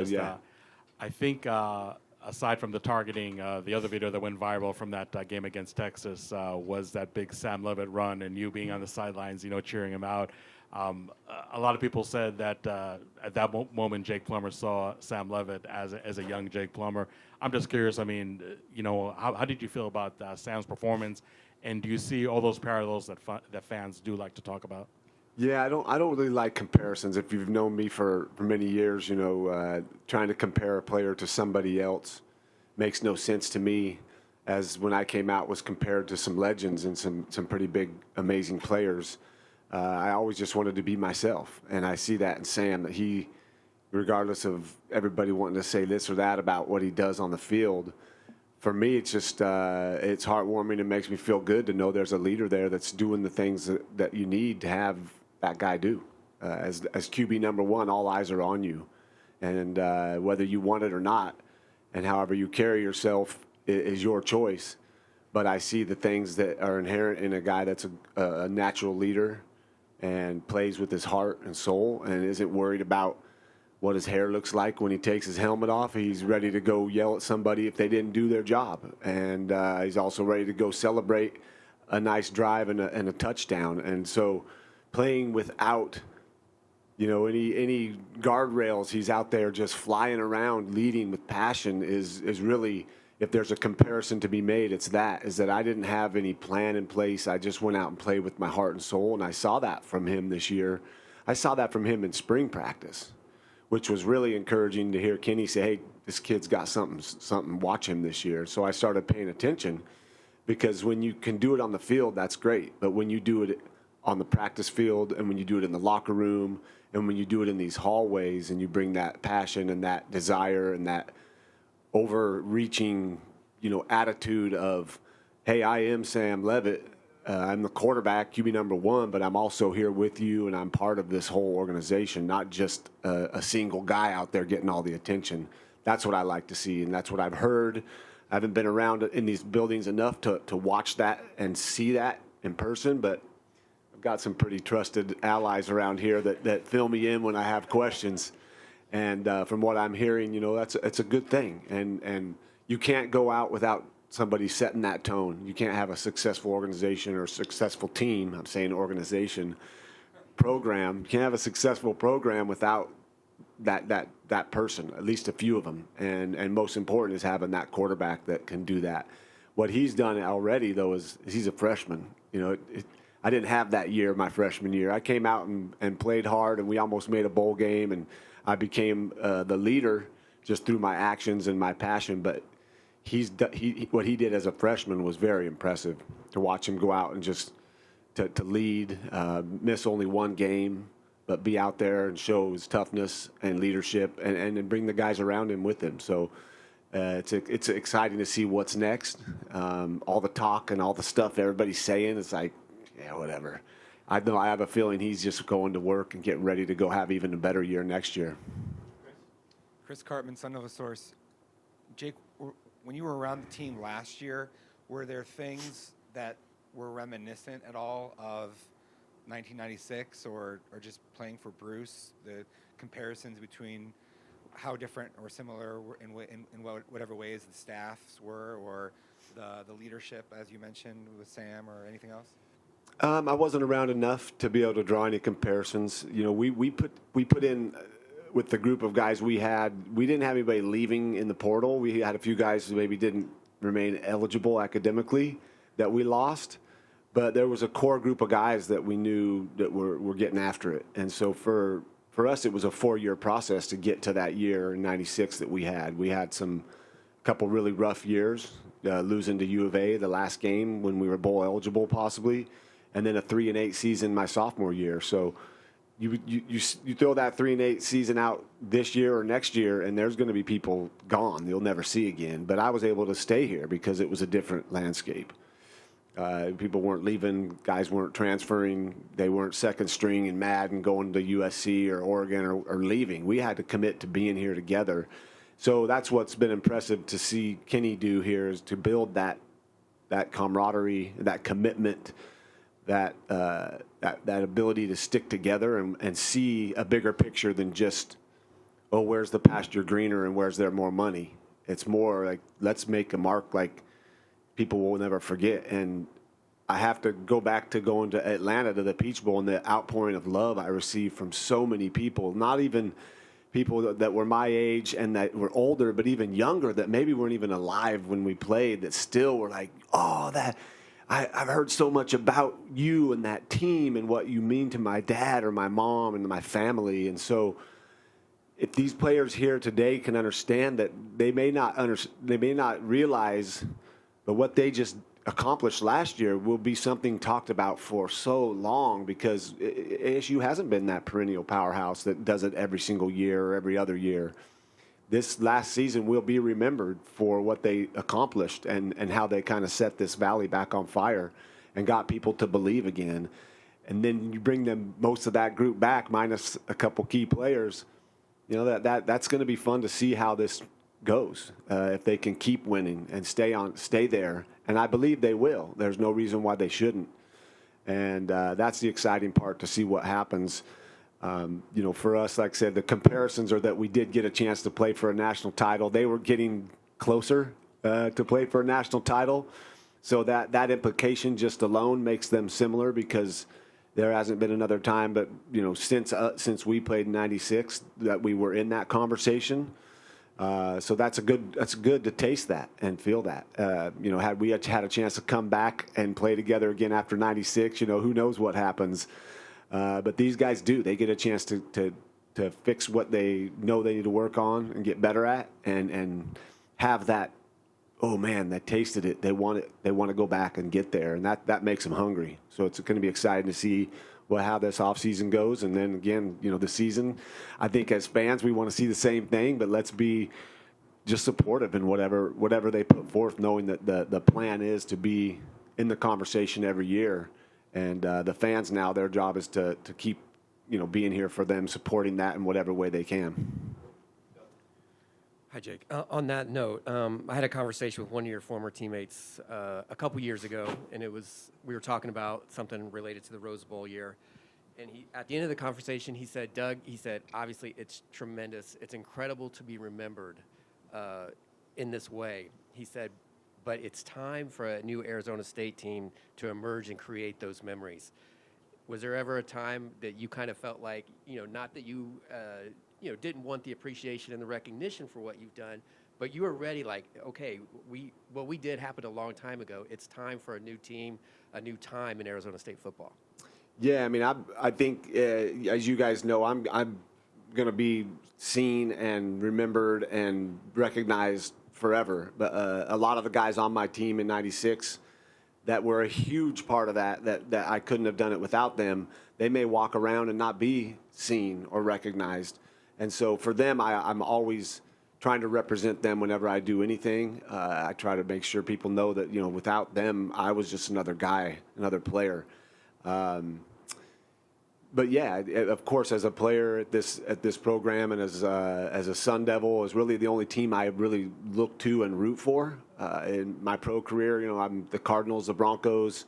Yeah. I think aside from the targeting, the other video that went viral from that game against Texas was that big Sam Leavitt run and you being on the sidelines, cheering him out. A lot of people said that at that moment Jake Plummer saw Sam Leavitt as a young Jake Plummer. I'm just curious. I mean, how did you feel about Sam's performance, and do you see all those parallels that fans do like to talk about? Yeah, I don't really like comparisons. If you've known me for many years, trying to compare a player to somebody else makes no sense to me. As when I came out, was compared to some legends and some pretty big, amazing players. I always just wanted to be myself, and I see that in Sam, that he, regardless of everybody wanting to say this or that about what he does on the field, for me, it's just it's heartwarming. It makes me feel good to know there's a leader there that's doing the things that you need to have that guy do. As QB number one, all eyes are on you, and whether you want it or not, and however you carry yourself is your choice. But I see the things that are inherent in a guy that's a natural leader and plays with his heart and soul and isn't worried about what his hair looks like when he takes his helmet off. He's ready to go yell at somebody if they didn't do their job. And he's also ready to go celebrate a nice drive and a touchdown. And so playing without, any guardrails, he's out there just flying around, leading with passion is really, if there's a comparison to be made, is that I didn't have any plan in place. I just went out and played with my heart and soul, and I saw that from him this year. I saw that from him in spring practice, which was really encouraging to hear Kenny say, hey, this kid's got something, watch him this year. So I started paying attention, because when you can do it on the field, that's great. But when you do it on the practice field, and when you do it in the locker room, and when you do it in these hallways, and you bring that passion and that desire and that overreaching, attitude of, hey, I am Sam Leavitt. I'm the quarterback, QB number one, but I'm also here with you, and I'm part of this whole organization, not just a single guy out there getting all the attention. That's what I like to see, and that's what I've heard. I haven't been around in these buildings enough to watch that and see that in person, but I've got some pretty trusted allies around here that fill me in when I have questions. And from what I'm hearing, it's a good thing. And you can't go out without somebody setting that tone. You can't have a successful organization or a successful team. I'm saying organization, program. You can't have a successful program without that person, at least a few of them. And most important is having that quarterback that can do that. What he's done already, though, is he's a freshman. I didn't have that year, my freshman year. I came out and played hard, and we almost made a bowl game, and I became the leader just through my actions and my passion. But what he did as a freshman was very impressive, to watch him go out and just to lead, miss only one game, but be out there and show his toughness and leadership, and bring the guys around him with him. So it's exciting to see what's next. All the talk and all the stuff everybody's saying, it's like, yeah, whatever. I know I have a feeling he's just going to work and getting ready to go have even a better year next year. Chris Cartman, Son of a Source. Jake, when you were around the team last year, were there things that were reminiscent at all of 1996 or just playing for Bruce? The comparisons between how different or similar in whatever ways the staffs were, or the leadership, as you mentioned, with Sam, or anything else? I wasn't around enough to be able to draw any comparisons. We put in with the group of guys we had. We didn't have anybody leaving in the portal. We had a few guys who maybe didn't remain eligible academically that we lost, but there was a core group of guys that we knew that were getting after it. And so for us, it was a 4-year process to get to that year in '96 that we had. We had a couple really rough years, losing to U of A the last game when we were bowl eligible possibly, and then a 3-8 season my sophomore year. So you throw that 3-8 season out this year or next year, and there's going to be people gone you'll never see again. But I was able to stay here because it was a different landscape. People weren't leaving, guys weren't transferring, they weren't second string and mad and going to USC or Oregon or leaving. We had to commit to being here together. So that's what's been impressive to see Kenny do here, is to build that camaraderie, that commitment, that ability to stick together and see a bigger picture than just oh, where's the pasture greener and where's there more money. It's more like, let's make a mark like people will never forget. And I have to go back to going to Atlanta to the Peach Bowl and the outpouring of love I received from so many people, not even people that were my age and that were older, but even younger that maybe weren't even alive when we played, that still were like, oh, I've heard so much about you and that team and what you mean to my dad or my mom and my family. And so if these players here today can understand that, they may not realize, but what they just accomplished last year will be something talked about for so long, because ASU hasn't been that perennial powerhouse that does it every single year or every other year. This last season will be remembered for what they accomplished and how they kind of set this valley back on fire and got people to believe again. And then you bring them, most of that group back, minus a couple key players. You know, that's going to be fun to see how this goes, if they can keep winning and stay there. And I believe they will. There's no reason why they shouldn't. And that's the exciting part, to see what happens. You know, for us, like I said, the comparisons are that we did get a chance to play for a national title. They were getting closer to play for a national title. So that implication just alone makes them similar, because there hasn't been another time, but, you know, since we played in '96 that we were in that conversation. So that's good to taste that and feel that. You know, had we had a chance to come back and play together again after '96, you know, who knows what happens. But these guys do. They get a chance to fix what they know they need to work on and get better at, and have that, oh man, they tasted it. They want it. They want to go back and get there, and that makes them hungry. So it's going to be exciting to see how this offseason goes. And then again, you know, the season, I think as fans, we want to see the same thing, but let's be just supportive in whatever they put forth, knowing that the plan is to be in the conversation every year. And the fans now, their job is to keep, you know, being here for them, supporting that in whatever way they can. Hi, Jake. On that note, I had a conversation with one of your former teammates a couple years ago, and we were talking about something related to the Rose Bowl year. And at the end of the conversation, he said, Doug, obviously it's tremendous. It's incredible to be remembered in this way. He said, but it's time for a new Arizona State team to emerge and create those memories. Was there ever a time that you kind of felt like, you know, not that you didn't want the appreciation and the recognition for what you've done, but you were ready, like, okay, what we did happened a long time ago. It's time for a new team, a new time in Arizona State football. Yeah, I mean, I think, as you guys know, I'm going to be seen and remembered and recognized forever. But a lot of the guys on my team in '96 that were a huge part of that I couldn't have done it without them, they may walk around and not be seen or recognized. And so for them, I'm always trying to represent them whenever I do anything. I try to make sure people know that, you know, without them, I was just another guy, another player. But yeah, of course, as a player at this program and as a Sun Devil, is really the only team I really look to and root for in my pro career. You know, I'm the Cardinals, the Broncos.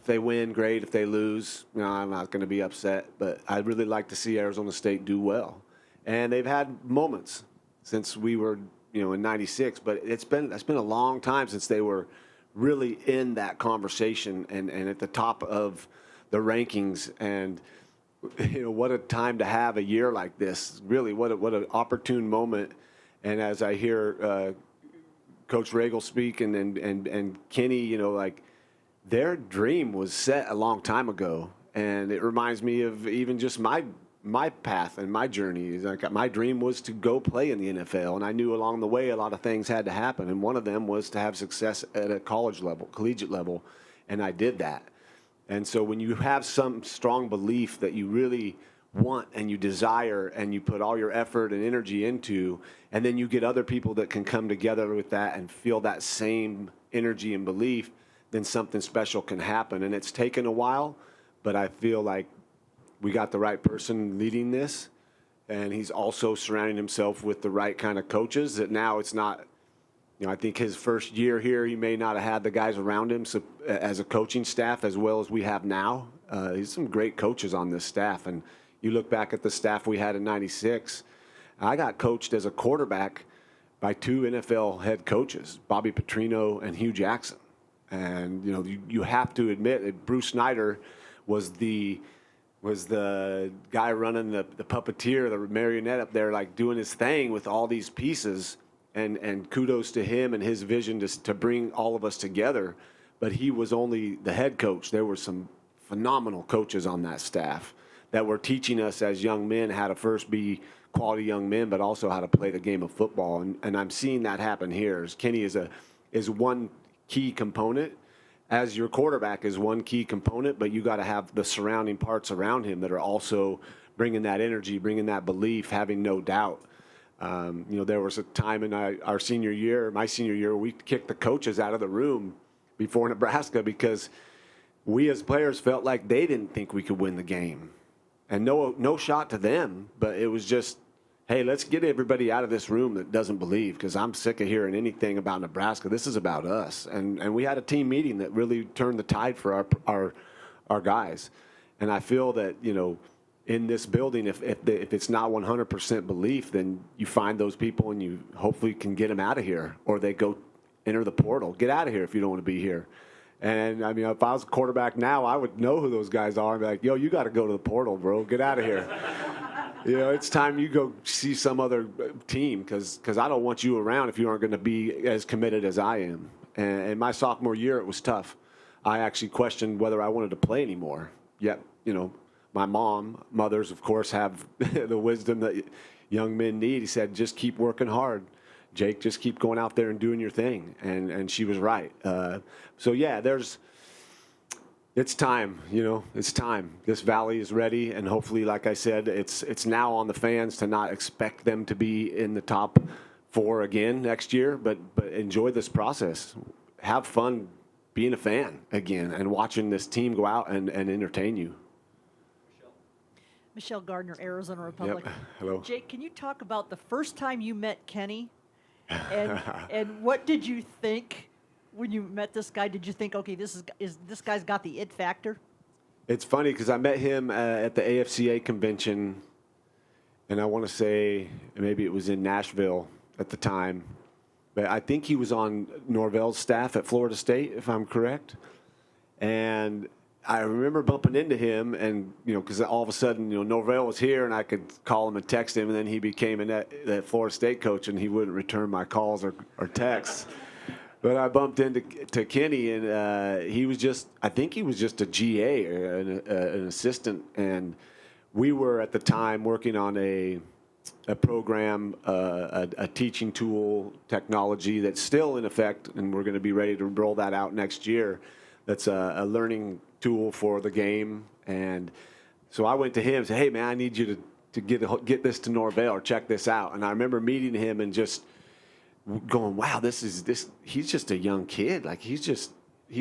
If they win, great. If they lose, you know, I'm not going to be upset. But I'd really like to see Arizona State do well. And they've had moments since we were, you know, in '96. But it's been a long time since they were really in that conversation and at the top of the rankings. And you know, what a time to have a year like this. Really, what an opportune moment. And as I hear Coach Regal speak and Kenny, you know, like, their dream was set a long time ago. And it reminds me of even just my path and my journey. Like, my dream was to go play in the NFL, and I knew along the way a lot of things had to happen. And one of them was to have success at a collegiate level, and I did that. And so when you have some strong belief that you really want and you desire and you put all your effort and energy into, and then you get other people that can come together with that and feel that same energy and belief, then something special can happen. And it's taken a while, but I feel like we got the right person leading this, and he's also surrounding himself with the right kind of coaches that now it's not, you know, I think his first year here, he may not have had the guys around him as a coaching staff as well as we have now. He's some great coaches on this staff. And you look back at the staff we had in '96, I got coached as a quarterback by 2 NFL head coaches, Bobby Petrino and Hugh Jackson. And, you know, you have to admit that Bruce Snyder was the guy running the puppeteer, the marionette up there, like doing his thing with all these pieces. And kudos to him and his vision to bring all of us together. But he was only the head coach. There were some phenomenal coaches on that staff that were teaching us as young men how to first be quality young men, but also how to play the game of football. And I'm seeing that happen here. As Kenny is one key component, as your quarterback is one key component, but you got to have the surrounding parts around him that are also bringing that energy, bringing that belief, having no doubt. You know, there was a time in my senior year, we kicked the coaches out of the room before Nebraska because we as players felt like they didn't think we could win the game. And no shot to them, but it was just, hey, let's get everybody out of this room that doesn't believe, because I'm sick of hearing anything about Nebraska. This is about us. And we had a team meeting that really turned the tide for our guys. And I feel that, you know, in this building, if it's not 100% belief, then you find those people and you hopefully can get them out of here, or they go enter the portal. Get out of here if you don't want to be here. And, I mean, if I was a quarterback now, I would know who those guys are and be like, yo, you got to go to the portal, bro. Get out of here. You know, it's time you go see some other team because I don't want you around if you aren't going to be as committed as I am. And my sophomore year, it was tough. I actually questioned whether I wanted to play anymore. Yet, you know, my mothers, of course, have the wisdom that young men need. He said, just keep working hard. Jake, just keep going out there and doing your thing. And she was right. So, yeah, it's time, you know, it's time. This valley is ready, and hopefully, like I said, it's now on the fans to not expect them to be in the top 4 again next year, but enjoy this process. Have fun being a fan again and watching this team go out and entertain you. Michelle Gardner, Arizona Republic. Yep. Hello. Jake, can you talk about the first time you met Kenny, and what did you think when you met this guy? Did you think, okay, this guy's got the it factor? It's funny because I met him at the AFCA convention, and I want to say maybe it was in Nashville at the time, but I think he was on Norvell's staff at Florida State, if I'm correct. And I remember bumping into him, and, you know, because all of a sudden, you know, Norvell was here, and I could call him and text him, and then he became that Florida State coach, and he wouldn't return my calls or texts. But I bumped into Kenny, and he was just, I think he was just a GA, or an assistant, and we were at the time working on a program, a teaching tool technology that's still in effect, and we're going to be ready to roll that out next year. That's a learning tool for the game. And so I went to him and said, hey, man, I need you to get this to Norvell or check this out. And I remember meeting him and just going, wow, he's just a young kid. Like, he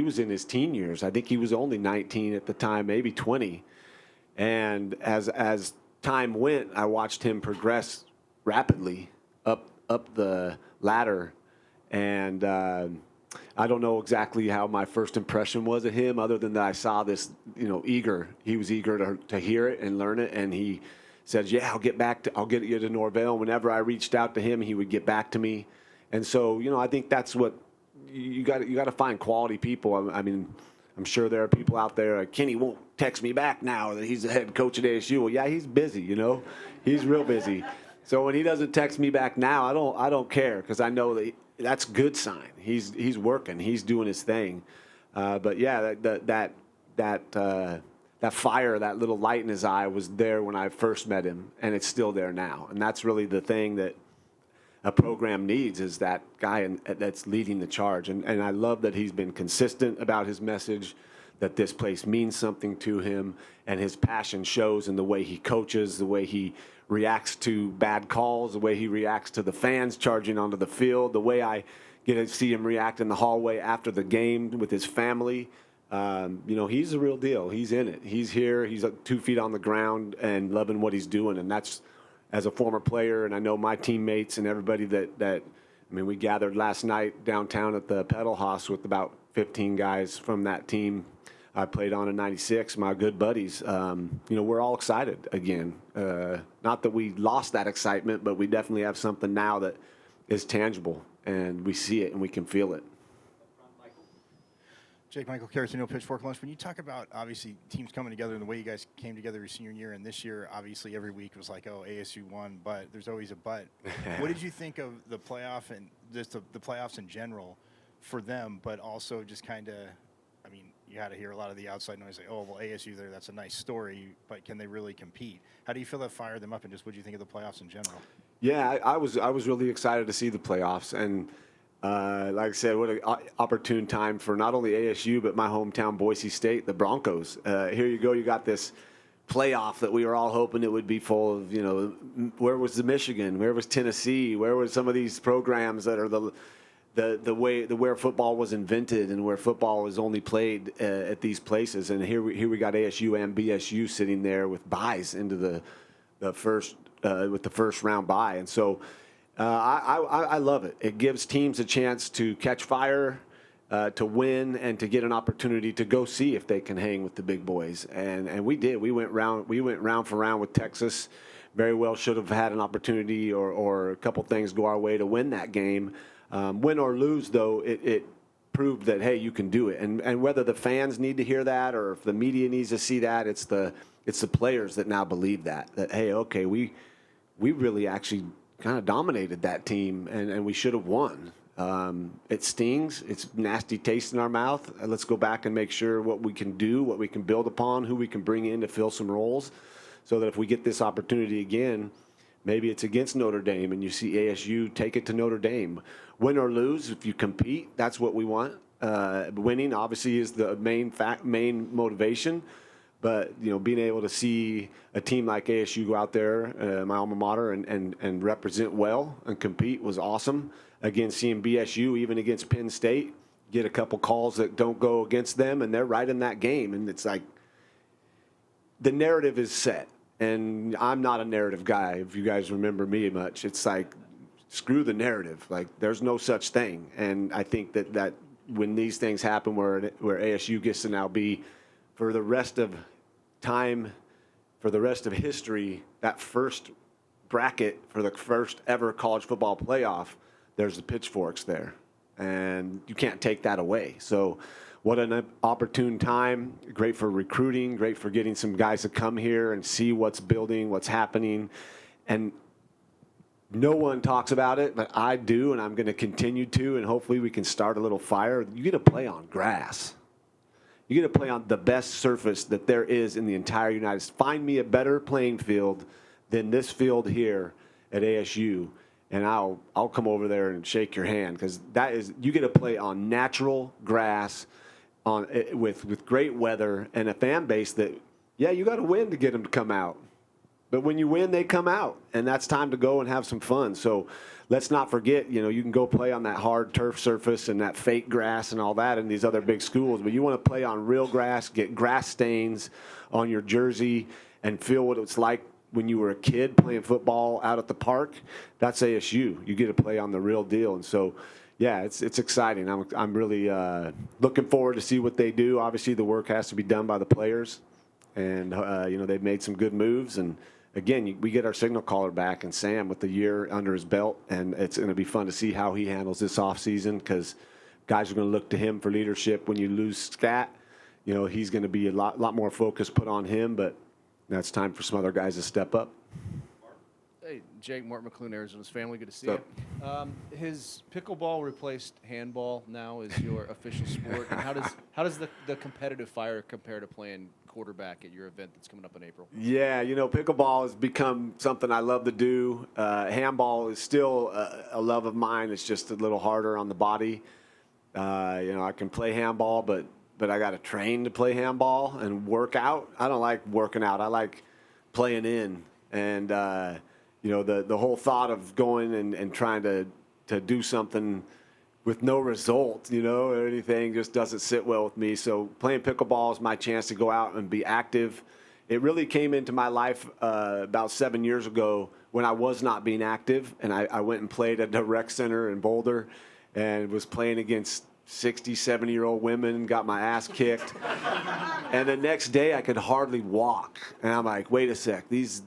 was in his teen years. I think he was only 19 at the time, maybe 20. And as time went, I watched him progress rapidly up the ladder. And I don't know exactly how my first impression was of him, other than that I saw this, you know, he was eager to hear it and learn it. And he said, yeah, I'll get you to Norvell. And whenever I reached out to him, he would get back to me. And so, you know, I think that's what you got to find quality people. I mean, I'm sure there are people out there, Kenny won't text me back now that he's the head coach at ASU. Well, yeah, he's busy, you know. He's real busy. So when he doesn't text me back now, I don't care, because I know that's a good sign. He's working. He's doing his thing. But yeah, that fire, that little light in his eye was there when I first met him, and it's still there now. And that's really the thing that a program needs, is that guy that's leading the charge. And I love that he's been consistent about his message, that this place means something to him, and his passion shows in the way he coaches, the way he reacts to bad calls, the way he reacts to the fans charging onto the field, the way I get to see him react in the hallway after the game with his family. You know, he's the real deal. He's in it. He's here. He's 2 feet on the ground and loving what he's doing. And that's, as a former player, and I know my teammates and everybody that I mean, we gathered last night downtown at the Pedal House with about 15 guys from that team. I played on in '96. My good buddies. We're all excited again. Not that we lost that excitement, but we definitely have something now that is tangible, and we see it and we can feel it. Jake, Michael Caratino, Pitchfork Lunch. When you talk about, obviously, teams coming together and the way you guys came together your senior year, and this year, obviously, every week was like, oh, ASU won, but there's always a but. What did you think of the playoff and just the playoffs in general for them, but also just kind of, I mean, you had to hear a lot of the outside noise like, oh, well, ASU there, that's a nice story, but can they really compete? How do you feel that fired them up, and just what do you think of the playoffs in general? Yeah, I was really excited to see the playoffs, and like I said, what an opportune time for not only ASU, but my hometown, Boise State, the Broncos. Here you go. You got this playoff that we were all hoping it would be full of, where was the Michigan? Where was Tennessee? Where was some of these programs that are where football was invented and where football was only played at these places? And here we got ASU and BSU sitting there with byes into the first round bye. And so I love it. It gives teams a chance to catch fire, to win, and to get an opportunity to go see if they can hang with the big boys. And we did. We went round for round with Texas. Very well should have had an opportunity or a couple things go our way to win that game. Win or lose, though, it proved that, hey, you can do it. And whether the fans need to hear that or if the media needs to see that, it's the players that now believe that hey, okay, we really actually kind of dominated that team, and we should have won. It stings. It's nasty taste in our mouth. Let's go back and make sure what we can do, what we can build upon, who we can bring in to fill some roles, so that if we get this opportunity again, maybe it's against Notre Dame, and you see ASU take it to Notre Dame. Win or lose, if you compete, that's what we want. Winning, obviously, is the main motivation. But, being able to see a team like ASU go out there, my alma mater, and represent well and compete was awesome. Again, seeing BSU, even against Penn State, get a couple calls that don't go against them, and they're right in that game. And it's like the narrative is set. And I'm not a narrative guy, if you guys remember me much. It's like, screw the narrative. Like, there's no such thing. And I think that when these things happen where ASU gets to now be, for the rest of time, for the rest of history, that first bracket for the first ever college football playoff, there's the pitchforks there. And you can't take that away. So what an opportune time. Great for recruiting, great for getting some guys to come here and see what's building, what's happening. And no one talks about it, but I do, and I'm going to continue to, and hopefully we can start a little fire. You get to play on grass. You get to play on the best surface that there is in the entire United States. Find me a better playing field than this field here at ASU, and I'll come over there and shake your hand, because you get to play on natural grass, with great weather and a fan base that, yeah, you got to win to get them to come out. But when you win, they come out, and that's time to go and have some fun. So let's not forget, you can go play on that hard turf surface and that fake grass and all that in these other big schools, but you want to play on real grass, get grass stains on your jersey, and feel what it's like when you were a kid playing football out at the park. That's ASU. You get to play on the real deal. And so, yeah, it's exciting. I'm really looking forward to see what they do. Obviously, the work has to be done by the players, and they've made some good moves. And again, we get our signal caller back, and Sam with the year under his belt, and it's going to be fun to see how he handles this offseason, because guys are going to look to him for leadership. When you lose Scat, he's going to be a lot more focus put on him, but that's time for some other guys to step up. Hey, Jake, Mark McClune, Arizona's family. Good to see you. His pickleball replaced handball now is your official sport. And how does the competitive fire compare to playing quarterback at your event that's coming up in April? Yeah, pickleball has become something I love to do. Handball is still a love of mine. It's just a little harder on the body. I can play handball, but I got to train to play handball and work out. I don't like working out. I like playing in. And, the whole thought of going and trying to do something with no result, or anything just doesn't sit well with me. So playing pickleball is my chance to go out and be active. It really came into my life about 7 years ago when I was not being active, and I went and played at the rec center in Boulder and was playing against 60, 70-year-old women, got my ass kicked. And the next day I could hardly walk. And I'm like, wait a sec, these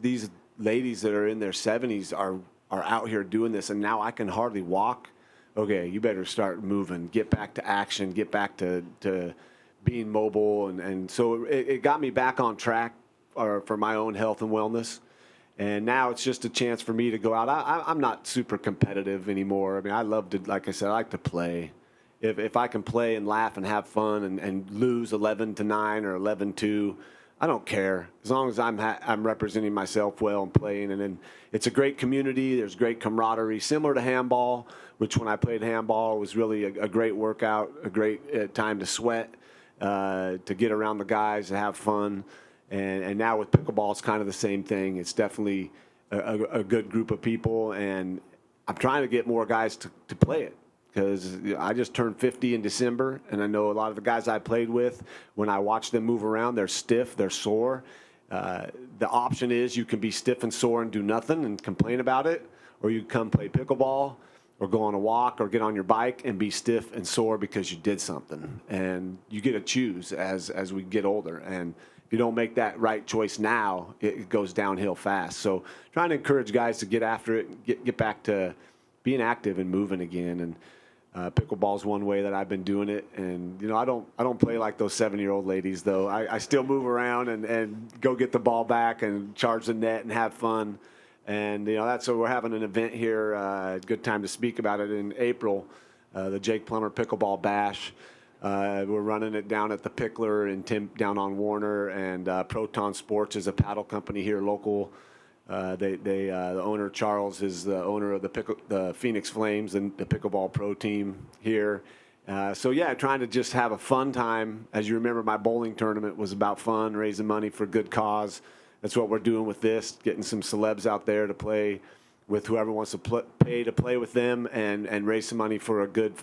ladies that are in their 70s are out here doing this, and now I can hardly walk. Okay, you better start moving, get back to action, get back to being mobile. And so it got me back on track for my own health and wellness. And now it's just a chance for me to go out. I'm not super competitive anymore. I mean, I love to, like I said, I like to play. If I can play and laugh and have fun and lose 11-9 or 11-2, I don't care, as long as I'm representing myself well and playing. And then it's a great community. There's great camaraderie, similar to handball, which when I played handball was really a great workout, a great time to sweat, to get around the guys, to have fun. And now with pickleball, it's kind of the same thing. It's definitely a good group of people, and I'm trying to get more guys to play it. Because I just turned 50 in December, and I know a lot of the guys I played with, when I watch them move around, they're stiff, they're sore. The option is you can be stiff and sore and do nothing and complain about it, or you can come play pickleball or go on a walk or get on your bike and be stiff and sore because you did something. And you get to choose as we get older. And if you don't make that right choice now, it goes downhill fast. So trying to encourage guys to get after it and get back to being active and moving again. And pickleball's one way that I've been doing it. And, I don't play like those 70-year-old ladies, though. I still move around and go get the ball back and charge the net and have fun. And, that's what we're having an event here. Good time to speak about it in April, the Jake Plummer Pickleball Bash. We're running it down at the Pickler and down on Warner. And Proton Sports is a paddle company here local. The owner, Charles, is the owner of the Phoenix Flames and the pickleball pro team here. Trying to just have a fun time. As you remember, my bowling tournament was about fun, raising money for a good cause. That's what we're doing with this, getting some celebs out there to play with whoever wants to pay to play with them and raise some money for a good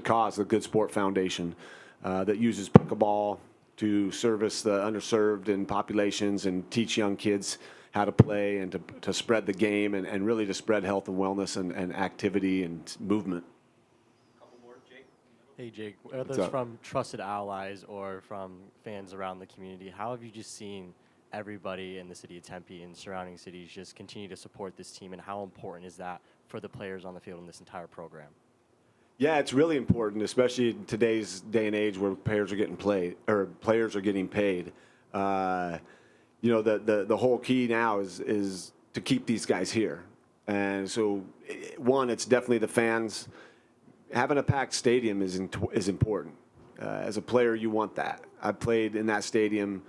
cause, the Good Sport Foundation that uses pickleball to service the underserved and populations and teach young kids how to play and to spread the game and really to spread health and wellness and activity and movement. Hey, Jake, whether it's from trusted allies or from fans around the community, how have you just seen everybody in the city of Tempe and surrounding cities just continue to support this team, and how important is that for the players on the field in this entire program? Yeah, it's really important, especially in today's day and age where players are getting paid. The whole key now is to keep these guys here. And so, one, it's definitely the fans. Having a packed stadium is important. As a player, you want that. I played in that stadium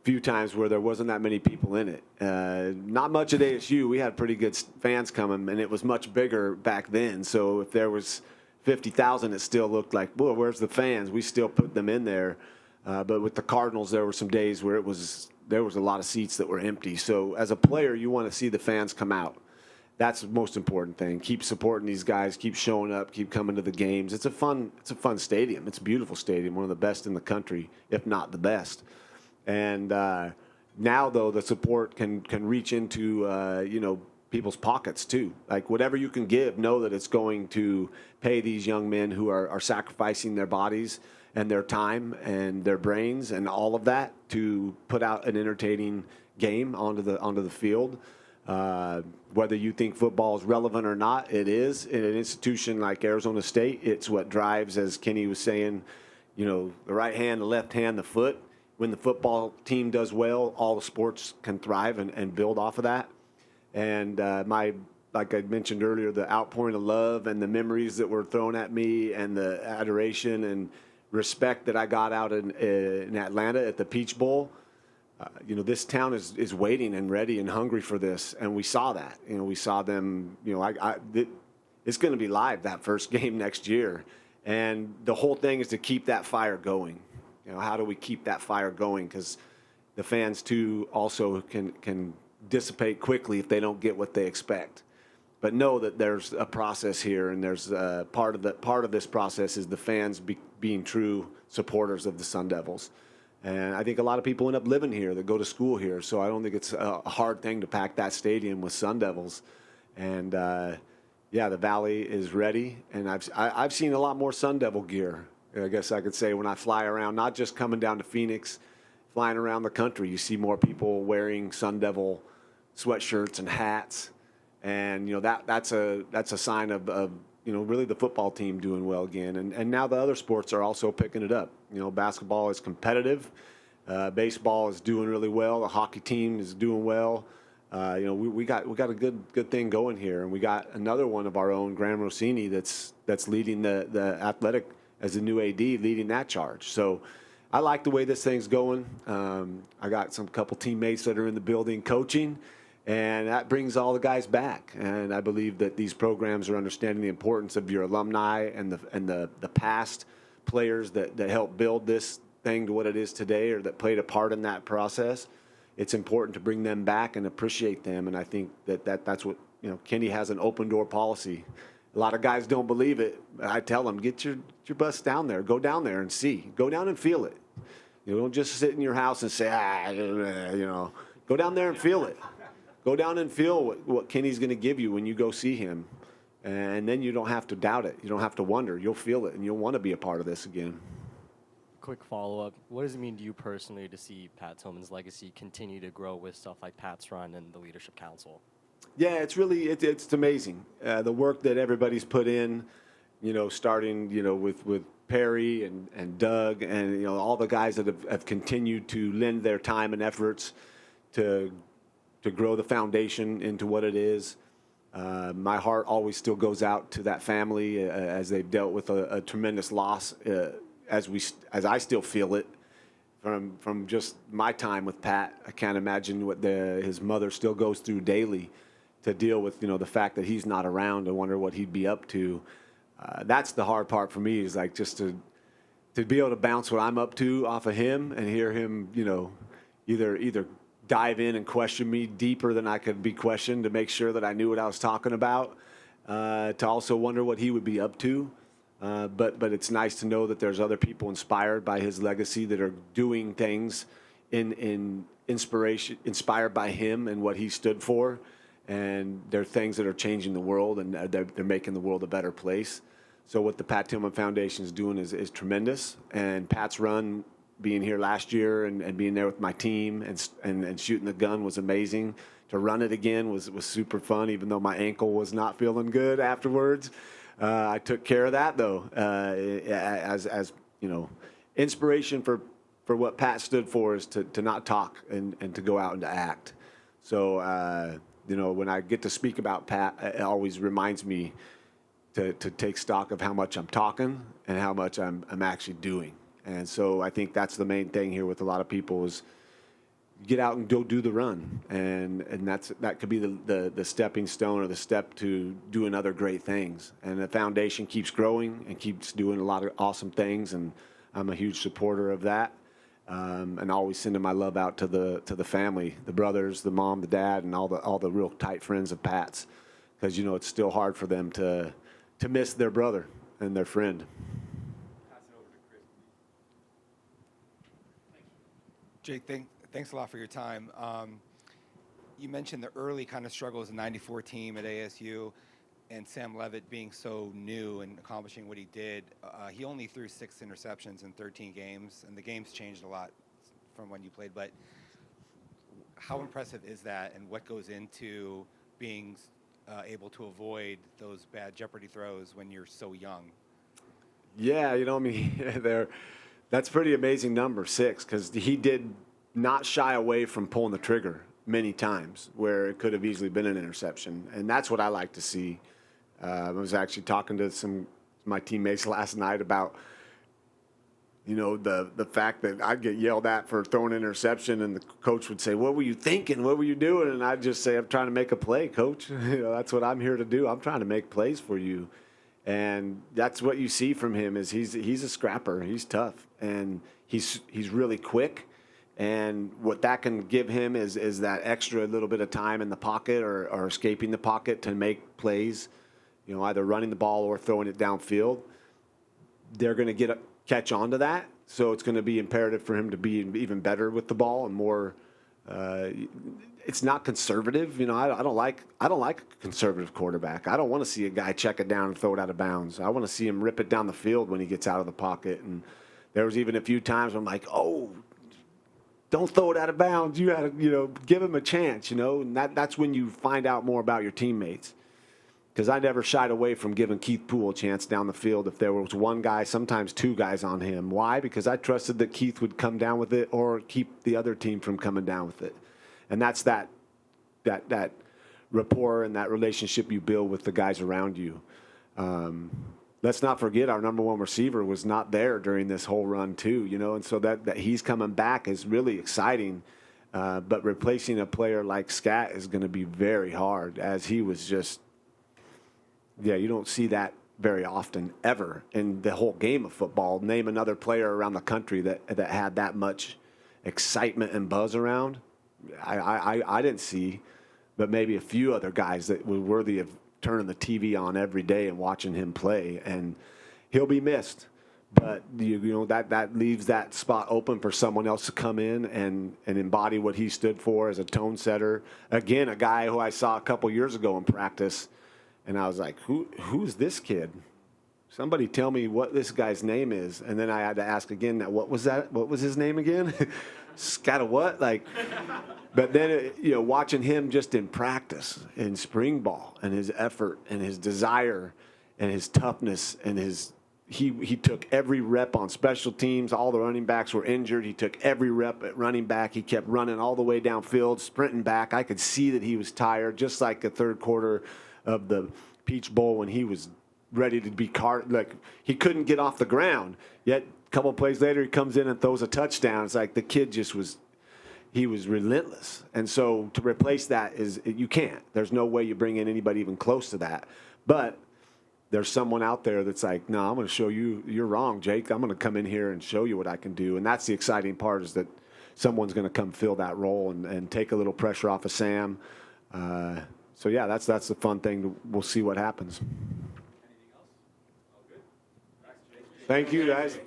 a few times where there wasn't that many people in it. Not much at ASU. We had pretty good fans coming, and it was much bigger back then. So if there was 50,000, it still looked like, well, where's the fans? We still put them in there. But with the Cardinals, there were some days where there was a lot of seats that were empty. So as a player, you want to see the fans come out. That's the most important thing. Keep supporting these guys. Keep showing up. Keep coming to the games. It's a fun stadium. It's a beautiful stadium, one of the best in the country, if not the best. And now, though, the support can reach into people's pockets too. Like whatever you can give, know that it's going to pay these young men who are sacrificing their bodies and their time and their brains and all of that to put out an entertaining game onto the field. Whether you think football is relevant or not, it is. In an institution like Arizona State, it's what drives, as Kenny was saying, the right hand, the left hand, the foot. When the football team does well, all the sports can thrive and build off of that. And like I mentioned earlier, the outpouring of love and the memories that were thrown at me and the adoration and respect that I got out in Atlanta at the Peach Bowl. This town is waiting and ready and hungry for this, and we saw that. We saw them. It's going to be live that first game next year, and the whole thing is to keep that fire going. How do we keep that fire going? Because the fans too also can dissipate quickly if they don't get what they expect. But know that there's a process here, and there's part of this process is the fans being true supporters of the Sun Devils. And I think a lot of people end up living here that go to school here. So I don't think it's a hard thing to pack that stadium with Sun Devils. And, yeah, the Valley is ready, and I've seen a lot more Sun Devil gear. I guess I could say when I fly around, not just coming down to Phoenix, flying around the country, you see more people wearing Sun Devil sweatshirts and hats, and that's a sign of really the football team doing well again, and now the other sports are also picking it up. Basketball is competitive, baseball is doing really well, the hockey team is doing well. We got a good thing going here, and we got another one of our own, Graham Rossini, that's leading the athletic as the new AD, leading that charge. So I like the way this thing's going. I got some couple teammates that are in the building coaching, and that brings all the guys back. And I believe that these programs are understanding the importance of your alumni and the past players that helped build this thing to what it is today, or that played a part in that process. It's important to bring them back and appreciate them. And I think that's what, Kenny has an open door policy. A lot of guys don't believe it. I tell them, get your bus down there. Go down there and see. Go down and feel it. Don't just sit in your house and say, Go down there and feel it. Go down and feel what Kenny's going to give you when you go see him. And then you don't have to doubt it. You don't have to wonder. You'll feel it, and you'll want to be a part of this again. Quick follow-up. What does it mean to you personally to see Pat Tillman's legacy continue to grow with stuff like Pat's Run and the Leadership Council? Yeah, it's amazing. The work that everybody's put in, starting, with Perry and Doug and, all the guys that have continued to lend their time and efforts to grow the foundation into what it is. My heart always still goes out to that family as they've dealt with a tremendous loss, as I still feel it from just my time with Pat. I can't imagine what his mother still goes through daily to deal with, the fact that he's not around. I wonder what he'd be up to. That's the hard part for me, is like just to be able to bounce what I'm up to off of him and hear him, either dive in and question me deeper than I could be questioned to make sure that I knew what I was talking about, to also wonder what he would be up to. But it's nice to know that there's other people inspired by his legacy that are doing things inspired by him and what he stood for. And they're things that are changing the world, and they're making the world a better place. So what the Pat Tillman Foundation is doing is tremendous. And Pat's Run, being here last year and being there with my team and shooting the gun was amazing. To run it again was super fun, even though my ankle was not feeling good afterwards. I took care of that, though, as inspiration for what Pat stood for, is to not talk and to go out and to act. So, when I get to speak about Pat, it always reminds me to take stock of how much I'm talking and how much I'm actually doing. And so I think that's the main thing here with a lot of people, is get out and go do the run. And that could be the stepping stone or the step to doing other great things. And the foundation keeps growing and keeps doing a lot of awesome things, and I'm a huge supporter of that. And always sending my love out to the family, the brothers, the mom, the dad, and all the real tight friends of Pat's, because it's still hard for them to miss their brother and their friend. Jake, thanks a lot for your time. You mentioned the early kind of struggles in the '94 team at ASU, and Sam Leavitt being so new and accomplishing what he did. He only threw 6 interceptions in 13 games, and the game's changed a lot from when you played. But how impressive is that, and what goes into being able to avoid those bad Jeopardy throws when you're so young? Yeah, that's pretty amazing number, 6, because he did not shy away from pulling the trigger many times where it could have easily been an interception, and that's what I like to see. I was actually talking to some of my teammates last night about, the fact that I'd get yelled at for throwing an interception, and the coach would say, "What were you thinking? What were you doing?" And I'd just say, "I'm trying to make a play, coach. That's what I'm here to do. I'm trying to make plays for you." And that's what you see from him, is he's a scrapper. He's tough, and he's really quick. And what that can give him is that extra little bit of time in the pocket or escaping the pocket to make plays, either running the ball or throwing it downfield. They're going to catch on to that, so it's going to be imperative for him to be even better with the ball and more it's not conservative. You know, I don't like a conservative quarterback. I don't want to see a guy check it down and throw it out of bounds. I want to see him rip it down the field when he gets out of the pocket. And there was even a few times where I'm like, oh, don't throw it out of bounds. You got to, give him a chance, and that's when you find out more about your teammates. Because I never shied away from giving Keith Poole a chance down the field if there was one guy, sometimes two guys on him. Why? Because I trusted that Keith would come down with it or keep the other team from coming down with it. And that's that rapport and that relationship you build with the guys around you. Let's not forget our number one receiver was not there during this whole run too, and so that he's coming back is really exciting. But replacing a player like Scat is going to be very hard, as he was just, you don't see that very often ever in the whole game of football. Name another player around the country that had that much excitement and buzz around. I didn't see, but maybe a few other guys that were worthy of turning the TV on every day and watching him play. And he'll be missed, but that leaves that spot open for someone else to come in and embody what he stood for as a tone setter. Again, a guy who I saw a couple years ago in practice, and I was like, who's this kid? Somebody tell me what this guy's name is. And then I had to ask again, what was that? What was his name again? Scat of what? But then, watching him just in practice, in spring ball, and his effort and his desire and his toughness and he took every rep on special teams. All the running backs were injured. He took every rep at running back. He kept running all the way downfield, sprinting back. I could see that he was tired, just like the third quarter of the Peach Bowl when he was ready to be he couldn't get off the ground. Yet a couple of plays later, he comes in and throws a touchdown. It's like the kid he was relentless. And so to replace that you can't. There's no way you bring in anybody even close to that. But there's someone out there that's like, no, I'm going to show you, you're wrong, Jake. I'm going to come in here and show you what I can do. And that's the exciting part, is that someone's going to come fill that role and take a little pressure off of Sam. So, that's the fun thing. We'll see what happens. Thank you, guys.